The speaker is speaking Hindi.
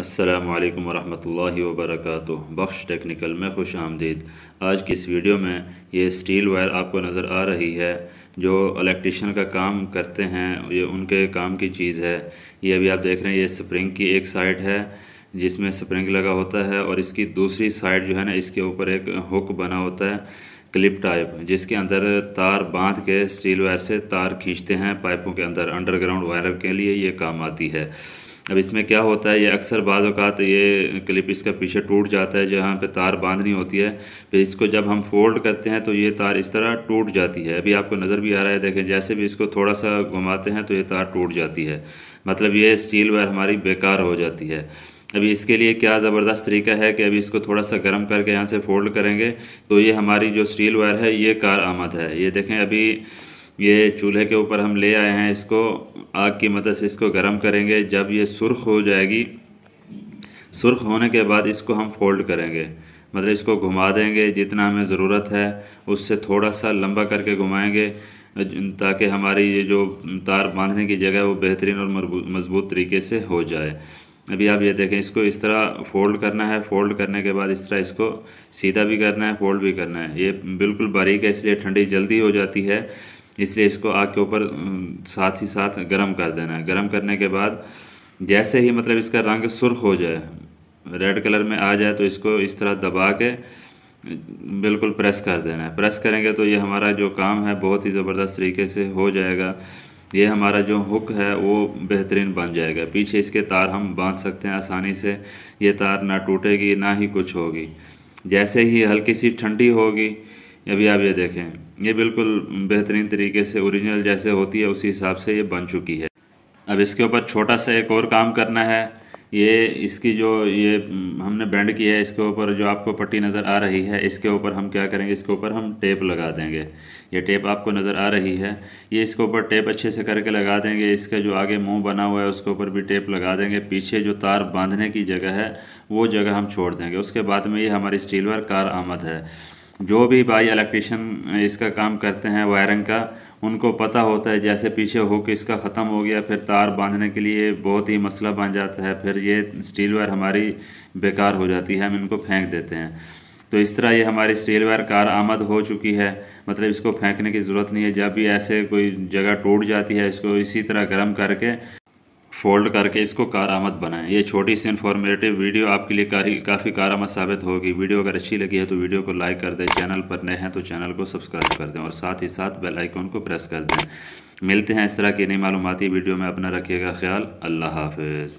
अस्सलामु अलैकुम वरहमतुल्लाहि वबरकातुह। बख्श टेक्निकल में खुश आमदीद। आज की इस वीडियो में ये स्टील वायर आपको नज़र आ रही है जो इलेक्ट्रिशियन का काम करते हैं, ये उनके काम की चीज़ है। ये अभी आप देख रहे हैं, ये स्प्रिंग की एक साइड है जिसमें स्प्रिंग लगा होता है और इसकी दूसरी साइड जो है ना, इसके ऊपर एक हुक बना होता है क्लिप टाइप, जिसके अंदर तार बांध के स्टील वायर से तार खींचते हैं पाइपों के अंदर। अंडरग्राउंड वायर के लिए ये काम आती है। अब इसमें क्या होता है, ये अक्सर बाज़ औक़ात ये क्लिप इसका पीछे टूट जाता है जहाँ पे तार बांधनी होती है। फिर इसको जब हम फोल्ड करते हैं तो ये तार इस तरह टूट जाती है। अभी आपको नज़र भी आ रहा है, देखें, जैसे भी इसको थोड़ा सा घुमाते हैं तो ये तार टूट जाती है। मतलब ये स्टील वायर हमारी बेकार हो जाती है। अभी इसके लिए क्या ज़बरदस्त तरीका है कि अभी इसको थोड़ा सा गर्म करके यहाँ से फोल्ड करेंगे तो ये हमारी जो स्टील वायर है ये कार आमद है। ये देखें, अभी ये चूल्हे के ऊपर हम ले आए हैं, इसको आग की मदद से इसको गर्म करेंगे। जब ये सुर्ख हो जाएगी, सुर्ख होने के बाद इसको हम फोल्ड करेंगे, मतलब इसको घुमा देंगे जितना हमें ज़रूरत है, उससे थोड़ा सा लंबा करके घुमाएंगे ताकि हमारी ये जो तार बांधने की जगह वो बेहतरीन और मज़बूत तरीके से हो जाए। अभी आप ये देखें, इसको इस तरह फ़ोल्ड करना है। फ़ोल्ड करने के बाद इस तरह इसको सीधा भी करना है, फ़ोल्ड भी करना है। ये बिल्कुल बारीक है, इसलिए ठंडी जल्दी हो जाती है, इसलिए इसको आग के ऊपर साथ ही साथ गर्म कर देना है। गर्म करने के बाद जैसे ही मतलब इसका रंग सुर्ख हो जाए, रेड कलर में आ जाए, तो इसको इस तरह दबा के बिल्कुल प्रेस कर देना है। प्रेस करेंगे तो ये हमारा जो काम है बहुत ही ज़बरदस्त तरीके से हो जाएगा। ये हमारा जो हुक है वो बेहतरीन बन जाएगा। पीछे इसके तार हम बांध सकते हैं आसानी से, ये तार ना टूटेगी ना ही कुछ होगी। जैसे ही हल्की सी ठंडी होगी, अभी आप ये देखें, ये बिल्कुल बेहतरीन तरीके से ओरिजिनल जैसे होती है उसी हिसाब से ये बन चुकी है। अब इसके ऊपर छोटा सा एक और काम करना है। ये इसकी जो ये हमने बेंड किया है, इसके ऊपर जो आपको पट्टी नज़र आ रही है, इसके ऊपर हम क्या करेंगे, इसके ऊपर हम टेप लगा देंगे। ये टेप आपको नज़र आ रही है, ये इसके ऊपर टेप अच्छे से करके लगा देंगे। इसका जो आगे मुंह बना हुआ है उसके ऊपर भी टेप लगा देंगे। पीछे जो तार बांधने की जगह है वो जगह हम छोड़ देंगे। उसके बाद में ये हमारी स्टील वायर कार आमद है। जो भी भाई इलेक्ट्रिशियन इसका काम करते हैं वायरिंग का, उनको पता होता है जैसे पीछे हुक इसका ख़त्म हो गया, फिर तार बांधने के लिए बहुत ही मसला बन जाता है, फिर ये स्टील वायर हमारी बेकार हो जाती है, हम इनको फेंक देते हैं। तो इस तरह ये हमारी स्टील वायर कार आमद हो चुकी है, मतलब इसको फेंकने की ज़रूरत नहीं है। जब भी ऐसे कोई जगह टूट जाती है, इसको इसी तरह गर्म करके फ़ोल्ड करके इसको कारआमद बनाएं। ये छोटी सी इन्फॉर्मेटिव वीडियो आपके लिए काफ़ी कारआमद साबित होगी। वीडियो अगर अच्छी लगी है तो वीडियो को लाइक कर दें, चैनल पर नए हैं तो चैनल को सब्सक्राइब कर दें और साथ ही साथ बेल आइकन को प्रेस कर दें। मिलते हैं इस तरह की नई मालूमाती वीडियो में। अपना रखिएगा ख्याल। अल्लाह हाफ़िज़।